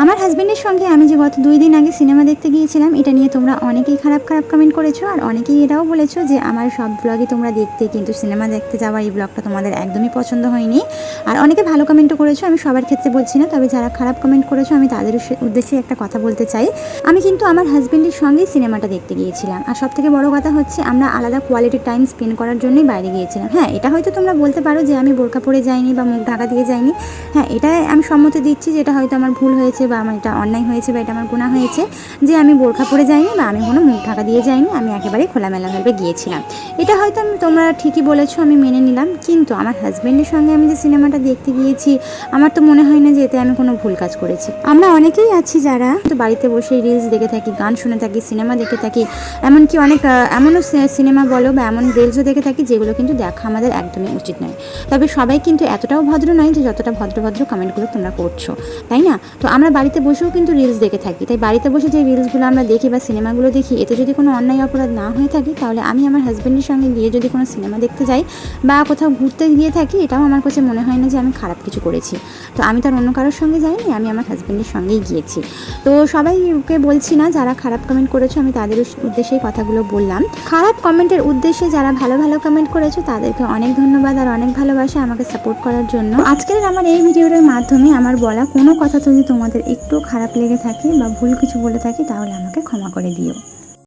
আমার হাজব্যান্ডের সঙ্গে আমি যে গত 2 দিন আগে সিনেমা দেখতে গিয়েছিলাম, এটা নিয়ে তোমরা অনেকেই খারাপ কমেন্ট করেছো, আর অনেকেই এটাও বলেছো যে আমার সব ব্লগই তোমরা দেখতে, কিন্তু সিনেমা দেখতে যাওয়ার এই ব্লগটা তোমাদের একদমই পছন্দ হয়নি। আর অনেকে ভালো কমেন্টও করেছো, আমি সবার ক্ষেত্রে বলছি না, তবে যারা খারাপ কমেন্ট করেছো আমি তাদের উদ্দেশ্যে একটা কথা বলতে চাই। আমি কিন্তু আমার হাজব্যান্ডের সঙ্গেই সিনেমাটা দেখতে গিয়েছিলাম, আর সবথেকে বড় কথা হচ্ছে আমরা আলাদা কোয়ালিটি টাইম স্পেন্ড করার জন্যই বাইরে গিয়েছিলাম। হ্যাঁ, এটা হয়তো তোমরা বলতে পারো যে আমি বোরকা পরে যাইনি বা মুখ ঢাকা দিয়ে যাইনি। হ্যাঁ, এটাই আমি সম্মতি দিচ্ছি যে এটা হয়তো আমার ভুল হয়েছে বা আমার এটা অন্যায় হয়েছে বা এটা আমার গুনাহ হয়েছে যে আমি বোরখা পরে যাইনি বা আমি কোনো মুখ ঢাকা দিয়ে যাইনি, আমি একেবারেই খোলামেলাভাবে গিয়েছিলাম। এটা হয়তো তোমরা ঠিকই বলেছো, আমি মেনে নিলাম, কিন্তু আমার হাজব্যান্ডের সঙ্গে আমি যে সিনেমাটা দেখতে গিয়েছি আমার তো মনে হয় না যে এতে আমি কোনো ভুল কাজ করেছি। আমরা অনেকেই আছি যারা তো বাড়িতে বসে রিলস দেখে থাকি, গান শুনে থাকি, সিনেমা দেখে থাকি, এমনকি অনেক এমনও সিনেমা বলো বা এমন রিলসও দেখে থাকি যেগুলো কিন্তু দেখা আমাদের একদমই উচিত নয়। তবে সবাই কিন্তু এতটাও ভদ্র নয় যে যতটা ভদ্র ভদ্র কমেন্টগুলো তোমরা করছো, তাই না? তো আমরা বাড়িতে বসেও কিন্তু রিলস দেখে থাকি, তাই বাড়িতে বসে যে রিলসগুলো আমরা দেখি বা সিনেমাগুলো দেখি, এতে যদি কোনো অন্যায় অপরাধ না হয়ে থাকে, তাহলে আমি আমার হাজব্যান্ডের সঙ্গে গিয়ে যদি কোনো সিনেমা দেখতে যাই বা কোথাও ঘুরতে গিয়ে থাকি, এটাও আমার কাছে মনে হয় না যে আমি খারাপ কিছু করেছি। তো আমি তার অন্য কারোর সঙ্গে যাইনি, আমি আমার হাজব্যান্ডের সঙ্গেই গিয়েছি। তো সবাইকে বলছি না, যারা খারাপ কমেন্ট করেছো আমি তাদের উদ্দেশ্যেই কথাগুলো বললাম। খারাপ কমেন্টের উদ্দেশ্যে যারা ভালো ভালো কমেন্ট করেছো তাদেরকে অনেক ধন্যবাদ আর অনেক ভালোবাসা আমাকে সাপোর্ট করার জন্য। আজকের আমার এই ভিডিওটার মাধ্যমে আমার বলা কোনো কথা যদি তোমাদের একটু খারাপ লেগে থাকে বা ভুল কিছু বলে থাকি, তাহলে আমাকে ক্ষমা করে দিও।